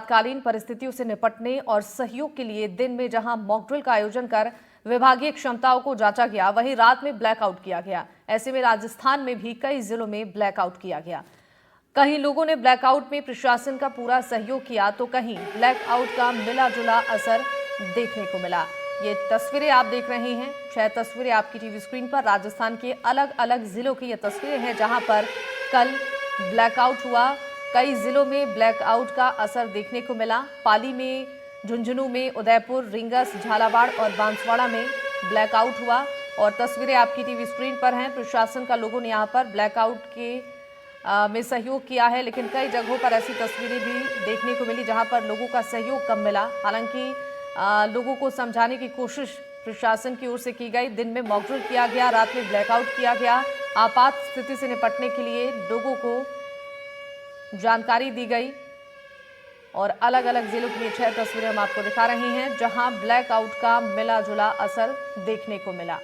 आपातकालीन परिस्थितियों से निपटने और सहयोग के लिए दिन में जहां मॉक ड्रिल का आयोजन कर विभागीय क्षमताओं को जांचा गया, वहीं रात में ब्लैकआउट किया गया। ऐसे में राजस्थान में भी कई जिलों में ब्लैकआउट किया गया। कहीं लोगों ने ब्लैकआउट में प्रशासन का पूरा सहयोग किया तो कहीं ब्लैकआउट का मिला जुला असर देखने को मिला। ये तस्वीरें आप देख रहे हैं, 6 तस्वीरें आपकी टीवी स्क्रीन पर। राजस्थान के अलग अलग जिलों की ये तस्वीरें हैं जहां पर कल ब्लैकआउट हुआ। कई जिलों में ब्लैकआउट का असर देखने को मिला। पाली में, झुंझुनू में, उदयपुर, रींगस, झालावाड़ और बांसवाड़ा में ब्लैकआउट हुआ और तस्वीरें आपकी टीवी स्क्रीन पर हैं। प्रशासन का लोगों ने यहां पर ब्लैकआउट के में सहयोग किया है, लेकिन कई जगहों पर ऐसी तस्वीरें भी देखने को मिली जहां पर लोगों का सहयोग कम मिला। हालांकि लोगों को समझाने की कोशिश प्रशासन की ओर से की गई। दिन में मॉक ड्रिल किया गया, रात में ब्लैकआउट किया गया। आपात स्थिति से निपटने के लिए लोगों को जानकारी दी गई और अलग अलग जिलों की 6 तस्वीरें हम आपको दिखा रहे हैं जहां ब्लैकआउट का मिला जुला असर देखने को मिला।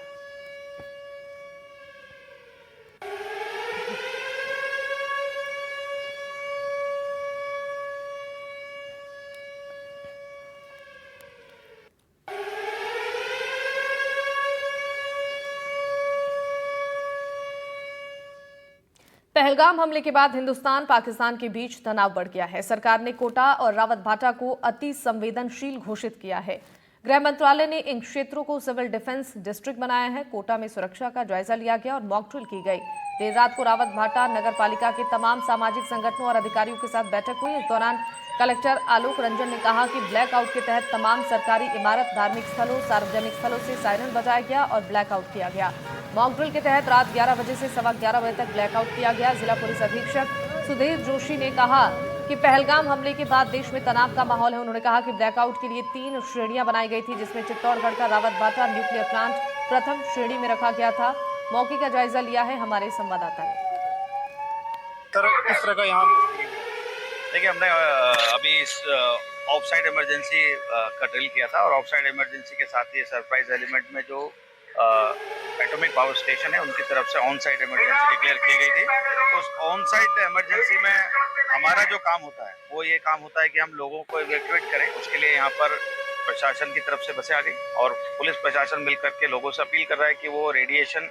पहलगाम हमले के बाद हिंदुस्तान पाकिस्तान के बीच तनाव बढ़ गया है। सरकार ने कोटा और रावत भाटा को अति संवेदनशील घोषित किया है। गृह मंत्रालय ने इन क्षेत्रों को सिविल डिफेंस डिस्ट्रिक्ट बनाया है। कोटा में सुरक्षा का जायजा लिया गया और मॉक ड्रिल की गई। देर रात को रावत भाटा नगर पालिका के तमाम सामाजिक संगठनों और अधिकारियों के साथ बैठक हुई। इस दौरान कलेक्टर आलोक रंजन ने कहा कि ब्लैकआउट के तहत तमाम सरकारी इमारत, धार्मिक स्थलों, सार्वजनिक स्थलों से सायरन बजाया गया और ब्लैकआउट किया गया। मॉक ड्रिल के तहत रात 11 बजे से सवा 11 बजे तक ब्लैकआउट किया गया। जिला पुलिस अधीक्षक सुधीर जोशी ने कहा कि पहलगाम हमले के बाद देश में तनाव का माहौल है। उन्होंने कहा कि ब्लैकआउट के लिए 3 श्रेणियां बनाई गई थी, जिसमें चित्तौड़गढ़ का रावत भाटा न्यूक्लियर प्लांट प्रथम श्रेणी में रखा गया था। मौके का जायजा लिया है हमारे संवाददाता ने। किस तरह का यहाँ देखिए, हमने अभी इस ऑफ साइड इमरजेंसी का ड्रिल किया था और ऑफ साइड इमरजेंसी के साथ ही सरप्राइज एलिमेंट में जो एटॉमिक पावर स्टेशन है उनकी तरफ से ऑन साइड इमरजेंसी डिक्लेयर की गई थी। उस ऑन साइड इमरजेंसी में हमारा जो काम होता है वो ये काम होता है कि हम लोगों को इवैक्यूएट करें। उसके लिए यहाँ पर प्रशासन की तरफ से बसें आ गई और पुलिस प्रशासन मिलकर के लोगों से अपील कर रहा है कि वो रेडिएशन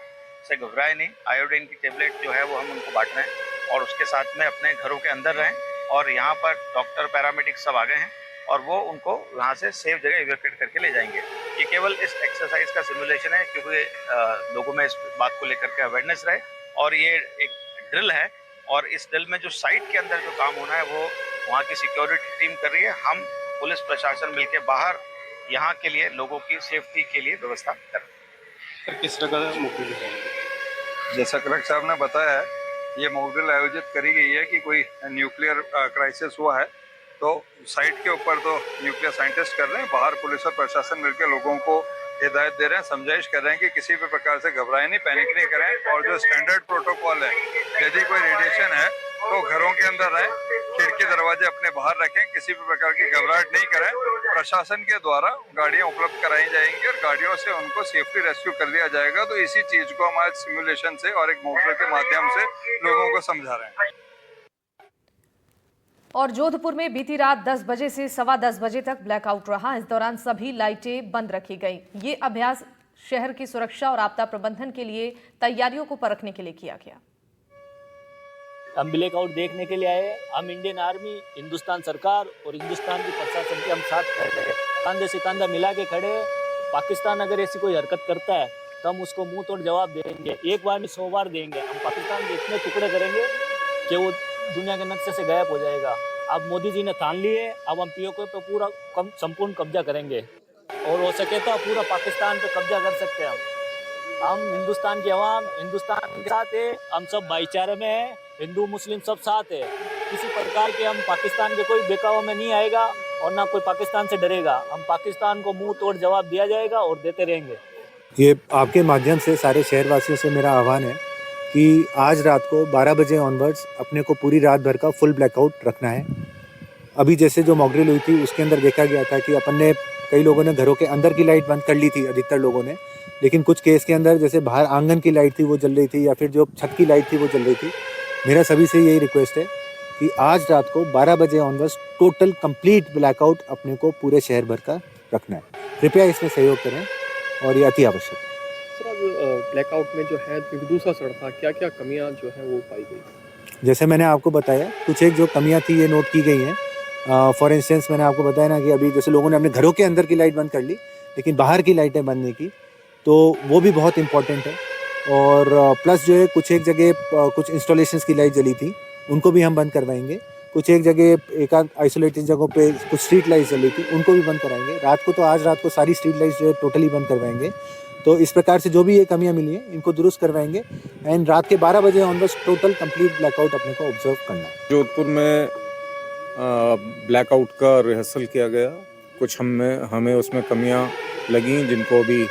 से घबराए नहीं। आयोडीन की टेबलेट जो है वो हम उनको बांट रहे हैं और उसके साथ में अपने घरों के अंदर रहें। और यहाँ पर डॉक्टर, पैरामेडिक सब आ गए हैं और वो उनको यहाँ से सेफ जगह इवैक्यूएट करके ले जाएंगे। ये केवल इस एक्सरसाइज का सिमुलेशन है क्योंकि लोगों में इस बात को लेकर के अवेयरनेस रहे और ये एक ड्रिल है और इस ड्रिल में जो साइट के अंदर जो काम होना है वो वहाँ की सिक्योरिटी टीम कर रही है। हम पुलिस प्रशासन मिलकर बाहर यहाँ के लिए लोगों की सेफ्टी के लिए व्यवस्था कर रहे हैं। किस तरह का मॉक ड्रिल है? जैसा कलेक्टर साहब ने बताया है, ये मॉक ड्रिल आयोजित करी गई है कि कोई न्यूक्लियर क्राइसिस हुआ है तो साइट के ऊपर तो न्यूक्लियर साइंटिस्ट कर रहे हैं, बाहर पुलिस और प्रशासन मिलकर लोगों को हिदायत दे रहे हैं, समझाइश कर रहे हैं कि किसी भी प्रकार से घबराएं नहीं, पैनिक नहीं करें। और जो स्टैंडर्ड प्रोटोकॉल है, यदि कोई रेडिएशन है तो घरों के अंदर रहें, खिड़की दरवाजे अपने बाहर रखें, किसी भी प्रकार की घबराहट नहीं करें। प्रशासन के द्वारा गाड़ियां उपलब्ध कराई जाएंगी और गाड़ियों से उनको सेफ्टी रेस्क्यू कर लिया जाएगा। तो इसी चीज को हम आज सिमुलेशन से और एक मॉक ड्रिल के माध्यम से लोगों को समझा रहे हैं। और जोधपुर में बीती रात 10 बजे से सवा 10 बजे तक ब्लैकआउट रहा। इस दौरान सभी लाइटें बंद रखी गई। ये अभ्यास शहर की सुरक्षा और आपदा प्रबंधन के लिए तैयारियों को परखने के लिए किया गया। हम ब्लैकआउट देखने के लिए आए। हम इंडियन आर्मी, हिंदुस्तान सरकार और हिंदुस्तान की प्रशासन के हम साथ खड़े हैं, कंधे से कंधा मिला के खड़े हैं। पाकिस्तान अगर ऐसी कोई हरकत करता है तो हम उसको मुंह तोड़ जवाब देंगे। एक बार नहीं 100 बार देंगे। हम पाकिस्तान के इतने टुकड़े करेंगे कि वो दुनिया के नक्शे से गायब हो जाएगा। अब मोदी जी ने ठान लिए, अब हम पीओके पे पूरा संपूर्ण कब्जा करेंगे और हो सके तो पूरा पाकिस्तान पे कब्जा कर सकते हैं। हम हिंदुस्तान की आवाम हिंदुस्तान के साथ है, हम सब भाईचारे में हैं, हिंदू मुस्लिम सब साथ है। किसी प्रकार के हम पाकिस्तान के कोई बेकावा में नहीं आएगा और ना कोई पाकिस्तान से डरेगा। हम पाकिस्तान को मुंह तोड़ जवाब दिया जाएगा और देते रहेंगे। ये आपके माध्यम से सारे शहरवासियों से मेरा आह्वान है कि आज रात को 12 बजे ऑनवर्ड्स अपने को पूरी रात भर का फुल ब्लैकआउट रखना है। अभी जैसे जो मॉक ड्रिल हुई थी उसके अंदर देखा गया था कि अपन ने, कई लोगों ने घरों के अंदर की लाइट बंद कर ली थी, अधिकतर लोगों ने, लेकिन कुछ केस के अंदर जैसे बाहर आंगन की लाइट थी वो जल रही थी या फिर जो छत की लाइट थी वो जल रही थी। मेरा सभी से यही रिक्वेस्ट है कि आज रात को 12 बजे ऑनवर्ड्स टोटल कंप्लीट ब्लैकआउट अपने को पूरे शहर भर का रखना है। कृपया इसमें सहयोग करें और ये अति आवश्यक है। सर, अब ब्लैकआउट में जो है दूसरा सड़क क्या क्या कमियां जो है वो पाई गई? जैसे मैंने आपको बताया, कुछ एक जो कमियां थी ये नोट की गई हैं। फॉर इंस्टेंस मैंने आपको बताया ना कि अभी जैसे लोगों ने अपने घरों के अंदर की लाइट बंद कर ली, लेकिन बाहर की लाइटें बंद नहीं की, तो वो भी बहुत इंपॉर्टेंट है। और प्लस जो है कुछ एक जगह कुछ इंस्टॉलेशंस की लाइट जली थी, उनको भी हम बंद करवाएंगे। कुछ एक जगह एक आध आइसोलेटेड जगहों पे कुछ स्ट्रीट लाइट्स जली थी, उनको भी बंद कराएंगे। रात को तो आज रात को सारी स्ट्रीट लाइट्स जो है टोटली बंद करवाएंगे। तो इस प्रकार से जो भी ये कमियां मिली हैं इनको दुरुस्त करवाएंगे एंड रात के 12 बजे ऑनवर्ड्स टोटल कंप्लीट ब्लैकआउट अपने को ऑब्जर्व करना है। जोधपुर में ब्लैकआउट का रिहर्सल किया गया। कुछ हमें उसमें कमियां लगी जिनको अभी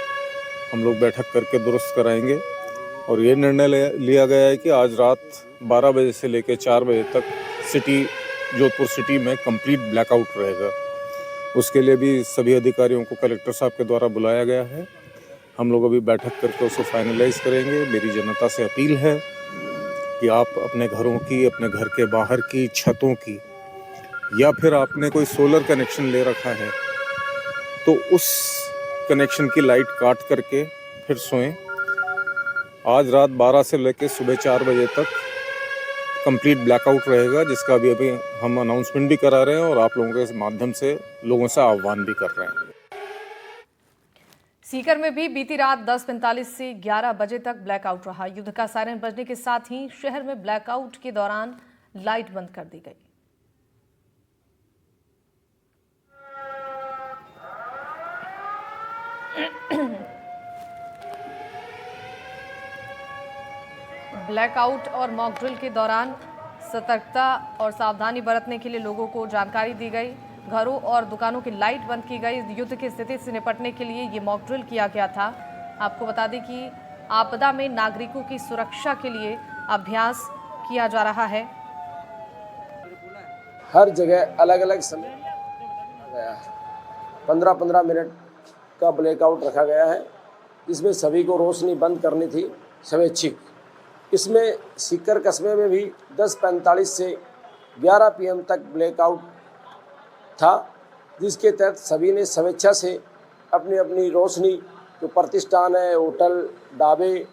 हम लोग बैठक करके दुरुस्त कराएंगे। और ये निर्णय लिया गया है कि आज रात 12 बजे से लेकर 4 बजे तक जोधपुर सिटी में कंप्लीट ब्लैकआउट रहेगा। उसके लिए भी सभी अधिकारियों को कलेक्टर साहब के द्वारा बुलाया गया है। हम लोग अभी बैठक करके उसको फाइनलाइज करेंगे। मेरी जनता से अपील है कि आप अपने घरों की, अपने घर के बाहर की छतों की, या फिर आपने कोई सोलर कनेक्शन ले रखा है तो उस कनेक्शन की लाइट काट करके फिर सोएं। आज रात 12 से लेकर सुबह 4 बजे तक कंप्लीट ब्लैकआउट रहेगा, जिसका अभी हम अनाउंसमेंट भी करा रहे हैं और आप लोगों के माध्यम से लोगों से आह्वान भी कर रहे हैं। सीकर में भी बीती रात 10:45 से 11 बजे तक ब्लैकआउट रहा। युद्ध का सायरन बजने के साथ ही शहर में ब्लैकआउट के दौरान लाइट बंद कर दी गई। ब्लैकआउट और मॉक ड्रिल के दौरान सतर्कता और सावधानी बरतने के लिए लोगों को जानकारी दी गई। घरों और दुकानों की लाइट बंद की गई। युद्ध की स्थिति से निपटने के लिए ये मॉक ड्रिल किया गया था। आपको बता दें कि आपदा में नागरिकों की सुरक्षा के लिए अभ्यास किया जा रहा है। हर जगह अलग अलग समय गया है। 15-15 मिनट का ब्लैकआउट रखा गया है। इसमें सभी को रोशनी बंद करनी थी स्वैच्छिक। इसमें सीकर कस्बे में भी 10:45 से 11 PM तक ब्लैकआउट था, जिसके तहत सभी ने स्वेच्छा से अपनी अपनी रोशनी, जो प्रतिष्ठान है, होटल, ढाबे,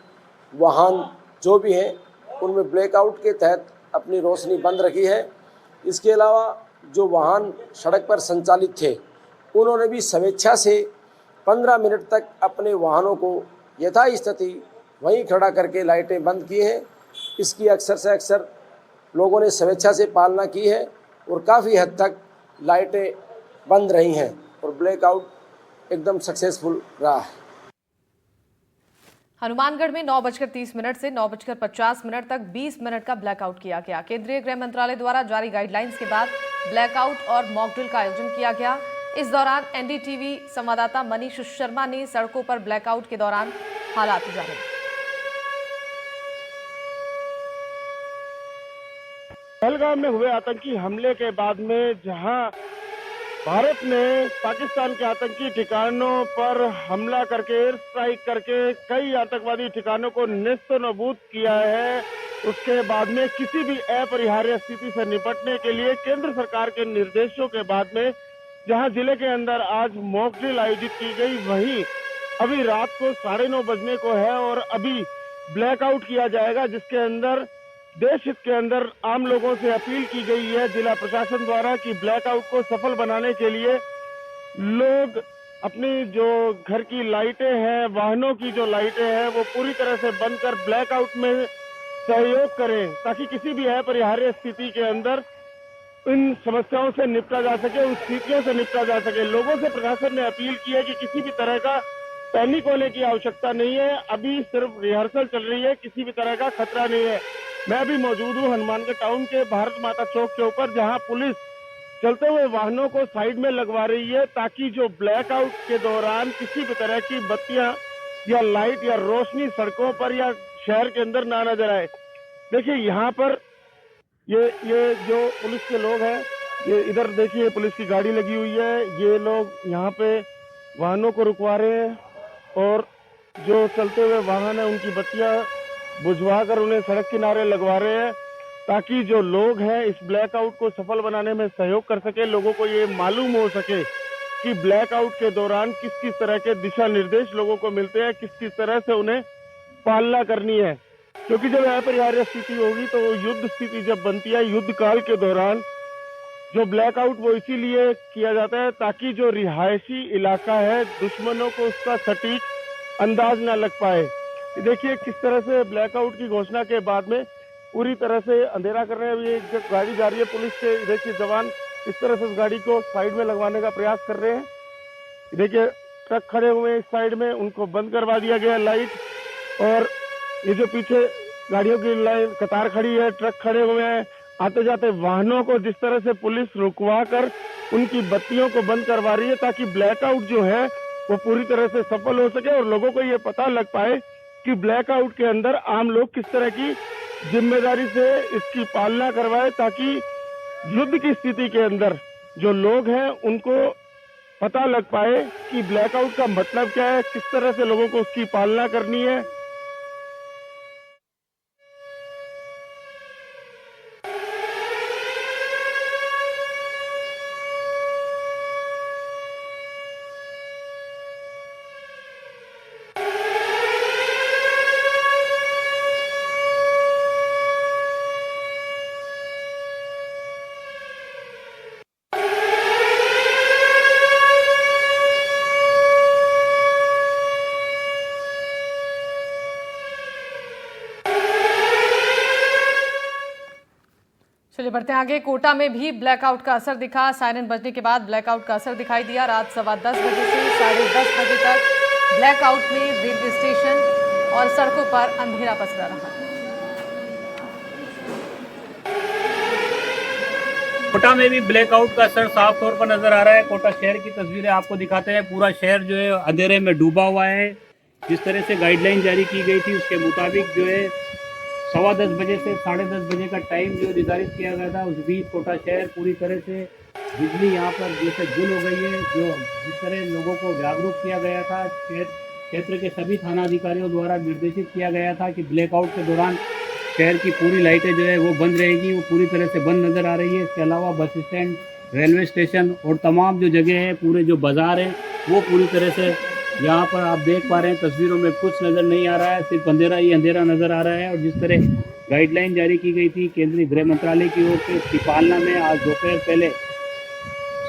वाहन जो भी हैं, उनमें ब्लैकआउट के तहत अपनी रोशनी बंद रखी है। इसके अलावा जो वाहन सड़क पर संचालित थे, उन्होंने भी स्वेच्छा से 15 मिनट तक अपने वाहनों को यथास्थिति वहीं खड़ा करके लाइटें बंद की हैं। इसकी अक्सर से अक्सर लोगों ने स्वेच्छा से पालना की है और काफ़ी हद तक लाइटें बंद रही हैं और ब्लैकआउट एकदम सक्सेसफुल रहा है। हनुमानगढ़ में 9:30 से 9:50 तक 20 मिनट का ब्लैकआउट किया गया। केंद्रीय गृह मंत्रालय द्वारा जारी गाइडलाइंस के बाद ब्लैकआउट और मॉक ड्रिल का आयोजन किया गया। इस दौरान एनडीटीवी संवाददाता मनीष शर्मा ने सड़कों पर ब्लैकआउट के दौरान हालात जाने। पहलगाम में हुए आतंकी हमले के बाद में जहां भारत ने पाकिस्तान के आतंकी ठिकानों पर हमला करके, एयर स्ट्राइक करके कई आतंकवादी ठिकानों को नेस्तनाबूद किया है, उसके बाद में किसी भी अपरिहार्य स्थिति से निपटने के लिए केंद्र सरकार के निर्देशों के बाद में जहां जिले के अंदर आज मॉक ड्रिल आयोजित की गई, वहीं अभी रात को 9:30 बजने को है और अभी ब्लैकआउट किया जाएगा, जिसके अंदर देश हित के अंदर आम लोगों से अपील की गई है जिला प्रशासन द्वारा कि ब्लैकआउट को सफल बनाने के लिए लोग अपनी जो घर की लाइटें हैं, वाहनों की जो लाइटें हैं, वो पूरी तरह से बंद कर ब्लैकआउट में सहयोग करें, ताकि किसी भी अपरिहार्य स्थिति के अंदर इन समस्याओं से निपटा जा सके, उन स्थितियों से निपटा जा सके। लोगों से प्रशासन ने अपील की है कि किसी भी तरह का पैनिक होने की आवश्यकता नहीं है। अभी सिर्फ रिहर्सल चल रही है, किसी भी तरह का खतरा नहीं है। मैं अभी मौजूद हूँ हनुमानगढ़ टाउन के भारत माता चौक के ऊपर, जहाँ पुलिस चलते हुए वाहनों को साइड में लगवा रही है, ताकि जो ब्लैकआउट के दौरान किसी भी तरह की बत्तियां या लाइट या रोशनी सड़कों पर या शहर के अंदर ना नजर आए। देखिए यहाँ पर ये जो पुलिस के लोग हैं, ये इधर देखिए पुलिस की गाड़ी लगी हुई है, ये लोग यहाँ पे वाहनों को रुकवा रहे हैं और जो चलते हुए वाहन है उनकी बत्तियां बुझवा कर उन्हें सड़क किनारे लगवा रहे हैं, ताकि जो लोग हैं इस ब्लैकआउट को सफल बनाने में सहयोग कर सके, लोगों को ये मालूम हो सके कि ब्लैकआउट के दौरान किस किस तरह के दिशा निर्देश लोगों को मिलते हैं, किस किस तरह से उन्हें पालना करनी है। क्योंकि जब अपरिहार्य स्थिति होगी तो युद्ध स्थिति जब बनती है, युद्ध काल के दौरान जो ब्लैकआउट वो इसीलिए किया जाता है ताकि जो रिहायशी इलाका है दुश्मनों को उसका सटीक अंदाज ना लग पाए। देखिए किस तरह से ब्लैकआउट की घोषणा के बाद में पूरी तरह से अंधेरा कर रहे हैं। ये जब गाड़ी जा रही है पुलिस के, देखिए जवान इस तरह से उस गाड़ी को साइड में लगवाने का प्रयास कर रहे हैं। देखिए ट्रक खड़े हुए हैं इस साइड में, उनको बंद करवा दिया गया लाइट, और ये जो पीछे गाड़ियों की लाइन कतार खड़ी है, ट्रक खड़े हुए हैं, आते जाते वाहनों को जिस तरह से पुलिस रुकवा कर उनकी बत्तियों को बंद करवा रही है ताकि ब्लैकआउट जो है वो पूरी तरह से सफल हो सके और लोगों को ये पता लग पाए कि ब्लैकआउट के अंदर आम लोग किस तरह की जिम्मेदारी से इसकी पालना करवाए, ताकि युद्ध की स्थिति के अंदर जो लोग हैं उनको पता लग पाए कि ब्लैकआउट का मतलब क्या है, किस तरह से लोगों को उसकी पालना करनी है। चलिए बढ़ते हैं आगे। कोटा में भी ब्लैकआउट का असर दिखा। सायरन बजने के बाद ब्लैकआउट का असर दिखाई दिया। रात 10:15 बजे से 10:30 बजे तक ब्लैकआउट में रेलवे स्टेशन और सड़कों पर अंधेरा पसरा रहा। कोटा में भी ब्लैकआउट का असर साफ तौर पर नजर आ रहा है। कोटा शहर की तस्वीरें आपको दिखाते हैं। पूरा शहर जो है अंधेरे में डूबा हुआ है। जिस तरह से गाइडलाइन जारी की गई थी उसके मुताबिक जो है 10:15 बजे से 10:30 बजे का टाइम जो निर्धारित किया गया था, उस बीच कोटा शहर पूरी तरह से बिजली यहाँ पर जैसे गुल हो गई है। जो जिस तरह लोगों को जागरूक किया गया था, क्षेत्र के सभी थाना अधिकारियों द्वारा निर्देशित किया गया था कि ब्लैकआउट के दौरान शहर की पूरी लाइटें जो है वो बंद रहेगी, वो पूरी तरह से बंद नज़र आ रही है। इसके अलावा बस स्टैंड, रेलवे स्टेशन और तमाम जो जगह है, पूरे जो बाज़ार हैं वो पूरी तरह से यहाँ पर आप देख पा रहे हैं। तस्वीरों में कुछ नज़र नहीं आ रहा है, सिर्फ अंधेरा ही अंधेरा नज़र आ रहा है। और जिस तरह गाइडलाइन जारी की गई थी केंद्रीय गृह मंत्रालय की ओर से, उसकी पालना में आज दोपहर पहले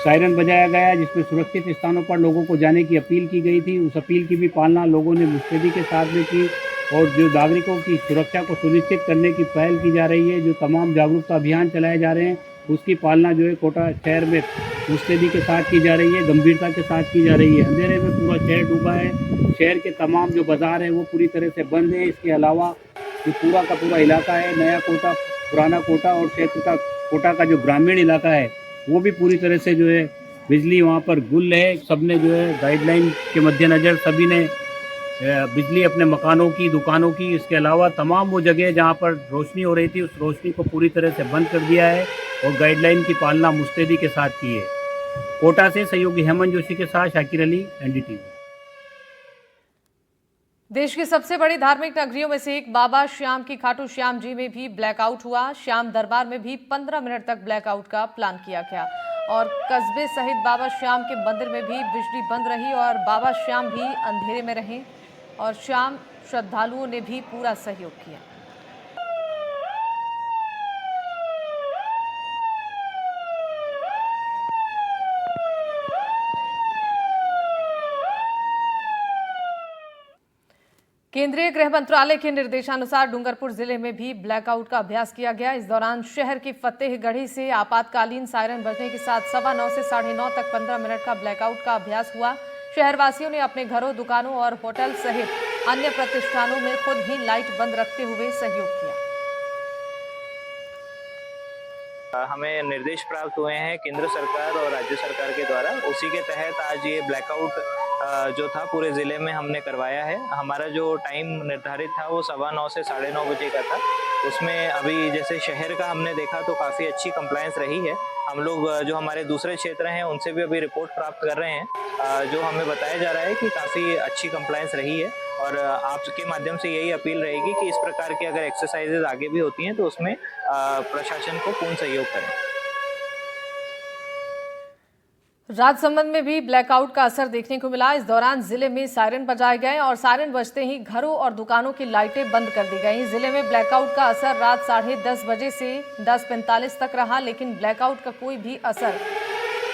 सायरन बजाया गया, जिसमें सुरक्षित स्थानों पर लोगों को जाने की अपील की गई थी। उस अपील की भी पालना लोगों ने मुस्तैदी के साथ में की और जो नागरिकों की सुरक्षा को सुनिश्चित करने की पहल की जा रही है, जो तमाम जागरूकता अभियान चलाए जा रहे हैं, उसकी पालना जो है कोटा शहर में मुस्तैदी के साथ की जा रही है, गंभीरता के साथ की जा रही है। अंधेरे में पूरा शहर डूबा है। शहर के तमाम जो बाज़ार हैं वो पूरी तरह से बंद है। इसके अलावा जो पूरा का पूरा इलाका है, नया कोटा, पुराना कोटा और क्षेत्र का कोटा का जो ग्रामीण इलाका है वो भी पूरी तरह से जो है बिजली वहाँ पर गुल है। सबने जो है गाइडलाइन के मद्देनज़र सभी ने बिजली अपने मकानों की, दुकानों की, इसके अलावा तमाम वो जगह जहाँ पर रोशनी हो रही थी उस रोशनी को पूरी तरह से बंद कर दिया है और गाइडलाइन की पालना मुस्तैदी के साथ की है। कोटा से सहयोगी हेमंत जोशी के साथ शाकिर अली, एनडीटीवी। देश की सबसे बड़ी धार्मिक नगरियों में से एक बाबा श्याम की खाटू श्याम जी में भी ब्लैकआउट हुआ। श्याम दरबार में भी 15 मिनट तक ब्लैकआउट का प्लान किया गया और कस्बे सहित बाबा श्याम के मंदिर में भी बिजली बंद रही और बाबा श्याम भी अंधेरे में रहे और श्याम श्रद्धालुओं ने भी पूरा सहयोग किया। केंद्रीय गृह मंत्रालय के निर्देशानुसार डूंगरपुर जिले में भी ब्लैकआउट का अभ्यास किया गया। इस दौरान शहर की फतेहगढ़ी से आपातकालीन सायरन बजने के साथ 9:15 से 9:30 तक 15 मिनट का ब्लैकआउट का अभ्यास हुआ। शहरवासियों ने अपने घरों, दुकानों और होटल सहित अन्य प्रतिष्ठानों में खुद ही लाइट बंद रखते हुए सहयोग किया। हमें निर्देश प्राप्त हुए हैं केंद्र सरकार और राज्य सरकार के द्वारा, उसी के तहत आज ये ब्लैकआउट जो था पूरे ज़िले में हमने करवाया है। हमारा जो टाइम निर्धारित था वो 9:15 से 9:30 बजे का था उसमें अभी जैसे शहर का हमने देखा तो काफ़ी अच्छी कंप्लायंस रही है। हम लोग जो हमारे दूसरे क्षेत्र हैं उनसे भी अभी रिपोर्ट प्राप्त कर रहे हैं, जो हमें बताया जा रहा है कि काफ़ी अच्छी कंप्लायंस रही है। और आपके माध्यम से यही अपील रहेगी कि इस प्रकार की अगर एक्सरसाइजेज आगे भी होती हैं तो उसमें प्रशासन को पूर्ण सहयोग करें। राजसमंद में भी ब्लैकआउट का असर देखने को मिला। इस दौरान जिले में सायरन बजाए गए और सायरन बजते ही घरों और दुकानों की लाइटें बंद कर दी गईं। जिले में ब्लैकआउट का असर रात 10:30 बजे से 10:45 तक रहा, लेकिन ब्लैकआउट का कोई भी असर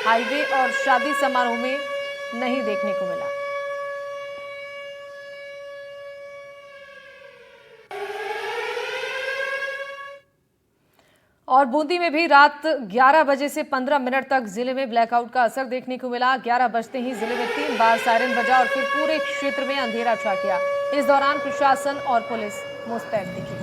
हाईवे और शादी समारोह में नहीं देखने को मिला। और बूंदी में भी रात 11 बजे से 15 मिनट तक जिले में ब्लैकआउट का असर देखने को मिला। 11 बजते ही जिले में 3 बार सायरन बजा और फिर पूरे क्षेत्र में अंधेरा छा गया। इस दौरान प्रशासन और पुलिस मुस्तैद दिखी।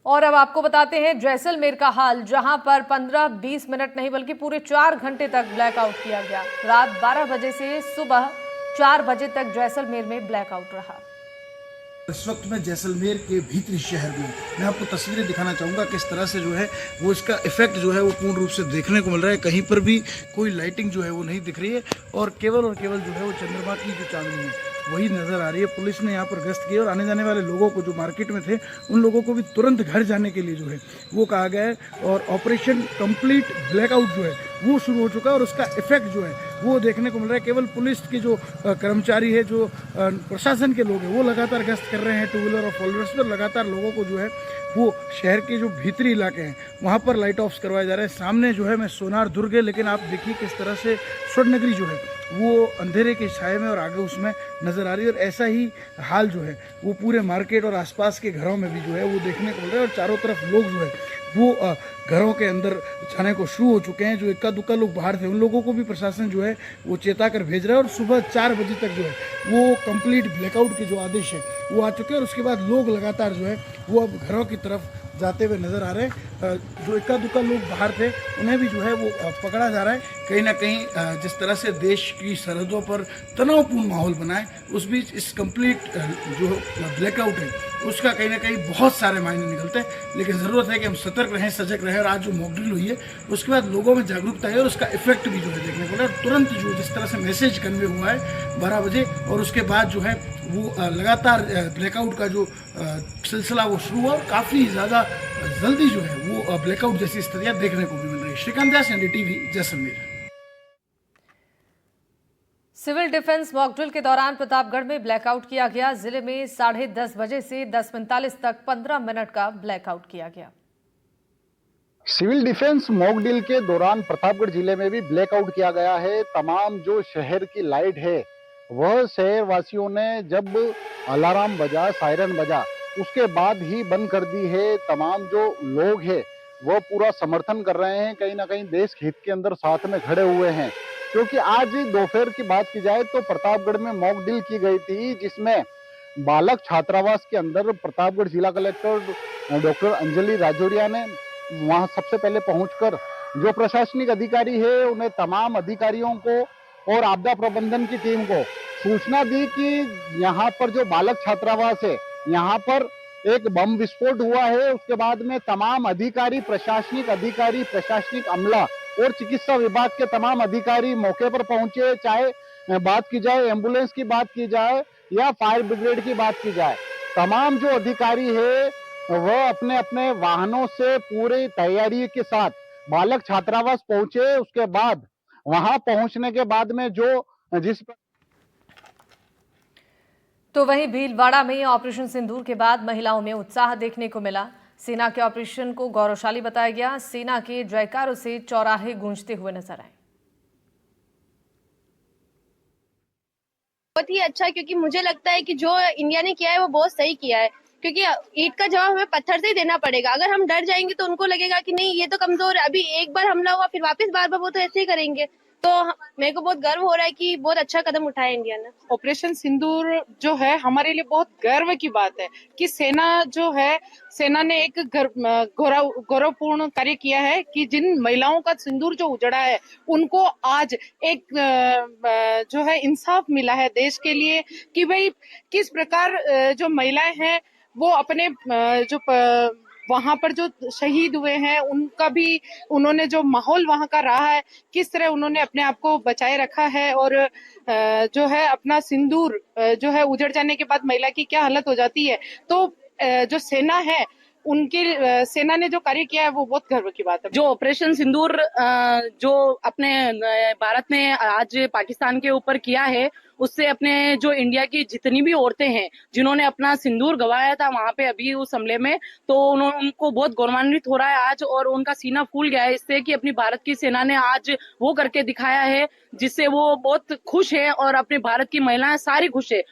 और अब आपको बताते हैं जैसलमेर का हाल, जहां पर 15-20 मिनट नहीं बल्कि पूरे 4 घंटे तक ब्लैकआउट किया गया। रात 12 बजे से सुबह 4 बजे तक जैसलमेर में ब्लैकआउट रहा। इस वक्त मैं जैसलमेर के भीतरी शहर में मैं आपको तस्वीरें दिखाना चाहूँगा किस तरह से जो है वो इसका इफेक्ट जो है वो पूर्ण रूप से देखने को मिल रहा है। कहीं पर भी कोई लाइटिंग जो है वो नहीं दिख रही है और केवल जो है वो चंद्रमा की जो चांदनी है वही नज़र आ रही है। पुलिस ने यहाँ पर गश्त की और आने जाने वाले लोगों को जो मार्केट में थे उन लोगों को भी तुरंत घर जाने के लिए जो है वो कहा गया है और ऑपरेशन कंप्लीट ब्लैकआउट जो है वो शुरू हो चुका है और उसका इफेक्ट जो है वो देखने को मिल रहा है। केवल पुलिस के जो कर्मचारी है, जो प्रशासन के लोग हैं, वो लगातार गश्त कर रहे हैं टू व्हीलर और फोर व्हीलर्स पर। लगातार लोगों को जो है वो शहर के जो भीतरी इलाके हैं वहाँ पर लाइट ऑफ्स करवाए जा रहे हैं। सामने जो है मैं सोनार दुर्ग है, लेकिन आप देखिए किस तरह से स्वर्ण नगरी जो है वो अंधेरे के छाए में और आगे उसमें नज़र आ रही है। और ऐसा ही हाल जो है वो पूरे मार्केट और आसपास के घरों में भी जो है वो देखने को मिल रहा है। और चारों तरफ लोग जो है वो घरों के अंदर जाने को शुरू हो चुके हैं। जो इक्का दुक्का लोग बाहर थे उन लोगों को भी प्रशासन जो है वो चेता कर भेज रहा है। और सुबह 4 बजे तक जो है वो कंप्लीट ब्लैकआउट के जो आदेश है वो आ चुके हैं। और उसके बाद लोग लगातार जो है वो अब घरों की तरफ जाते हुए नज़र आ रहे हैं। जो इक्का दुक्का लोग बाहर थे उन्हें भी जो है वो पकड़ा जा रहा है। कहीं ना कहीं जिस तरह से देश की सरहदों पर तनावपूर्ण माहौल बना है, उस बीच इस कंप्लीट जो ब्लैकआउट है उसका कहीं ना कहीं बहुत सारे मायने निकलते हैं। लेकिन ज़रूरत है कि हम सतर्क रहें, सजग रहें। और आज जो मॉक ड्रिल हुई है उसके बाद लोगों में जागरूकता है और उसका इफेक्ट भी जो है देखने को मिला। तुरंत जो जिस तरह से मैसेज कन्वे हुआ है 12 बजे और उसके बाद जो है वो लगातार ब्लैकआउट का जो सिलसिला वो शुरू हुआ और काफ़ी ज़्यादा जल्दी जो है वो ब्लैकआउट जैसी स्थितियाँ देखने को भी मिल रही है। Shrikant Das, NDTV, Jaisalmer. Civil defence mock drill के दौरान प्रतापगढ़ में ब्लैकआउट किया गया। जिले में 10:30 बजे से 10:45 तक 15 मिनट का ब्लैकआउट किया गया। सिविल डिफेंस मॉक ड्रिल के दौरान प्रतापगढ़ जिले में भी ब्लैकआउट किया गया है। तमाम जो शहर की लाइट है वह शहर वासियों ने जब अलार्म बजा, सायरन बजा, उसके बाद ही बंद कर दी है। तमाम जो लोग हैं वो पूरा समर्थन कर रहे हैं, कहीं ना कहीं देश हित के अंदर साथ में खड़े हुए हैं। क्योंकि आज दोपहर की बात की जाए तो प्रतापगढ़ में मॉक ड्रिल की गई थी, जिसमें बालक छात्रावास के अंदर प्रतापगढ़ जिला कलेक्टर डॉक्टर अंजलि राजौरिया ने वहां सबसे पहले पहुंचकर जो प्रशासनिक अधिकारी है उन्हें तमाम अधिकारियों को और आपदा प्रबंधन की टीम को सूचना दी कि यहाँ पर जो बालक छात्रावास है यहाँ पर एक बम विस्फोट हुआ है। उसके बाद में तमाम अधिकारी, प्रशासनिक अमला और चिकित्सा विभाग के तमाम अधिकारी मौके पर पहुंचे। चाहे बात की जाए एम्बुलेंस की बात की जाए या फायर ब्रिगेड की बात की जाए, तमाम जो अधिकारी है वह अपने अपने वाहनों से पूरी तैयारी के साथ बालक छात्रावास पहुंचे। उसके बाद वहां पहुंचने के बाद में तो वहीं भीलवाड़ा में ऑपरेशन सिंदूर के बाद महिलाओं में उत्साह देखने को मिला। सेना के ऑपरेशन को गौरवशाली बताया गया। सेना के जयकारों से चौराहे गूंजते हुए नजर आए। बहुत ही अच्छा, क्योंकि मुझे लगता है कि जो इंडिया ने किया है वो बहुत सही किया है। क्योंकि ईंट का जवाब हमें पत्थर से ही देना पड़ेगा। अगर हम डर जाएंगे तो उनको लगेगा कि नहीं ये तो कमजोर है, अभी एक बार हमला हुआ फिर वापस बार बार वो तो ऐसे ही करेंगे। तो मेरे को बहुत गर्व हो रहा है कि बहुत अच्छा कदम उठाया इंडिया ने। ऑपरेशन सिंदूर जो है हमारे लिए बहुत गर्व की बात है कि सेना ने एक गौरवपूर्ण कार्य किया है कि जिन महिलाओं का सिंदूर जो उजड़ा है उनको आज एक जो है इंसाफ मिला है देश के लिए कि भाई किस प्रकार जो महिलाएं हैं वो अपने जो वहां पर जो शहीद हुए हैं उनका भी उन्होंने जो माहौल वहां का रहा है किस तरह उन्होंने अपने आप को बचाए रखा है और जो है अपना सिंदूर जो है उजड़ जाने के बाद महिला की क्या हालत हो जाती है। तो जो सेना है उनकी सेना ने जो कार्य किया है वो बहुत गर्व की बात है। जो ऑपरेशन सिंदूर जो अपने भारत ने आज पाकिस्तान के ऊपर किया है उससे अपने जो इंडिया की जितनी भी औरतें हैं जिन्होंने अपना सिंदूर गंवाया था वहां पे अभी उस हमले में, तो उनको बहुत गौरवान्वित हो रहा है आज और उनका सीना फूल गया है इससे कि अपनी भारत की सेना ने आज वो करके दिखाया है जिससे वो बहुत खुश है और अपने भारत की महिलाएं सारी खुश है।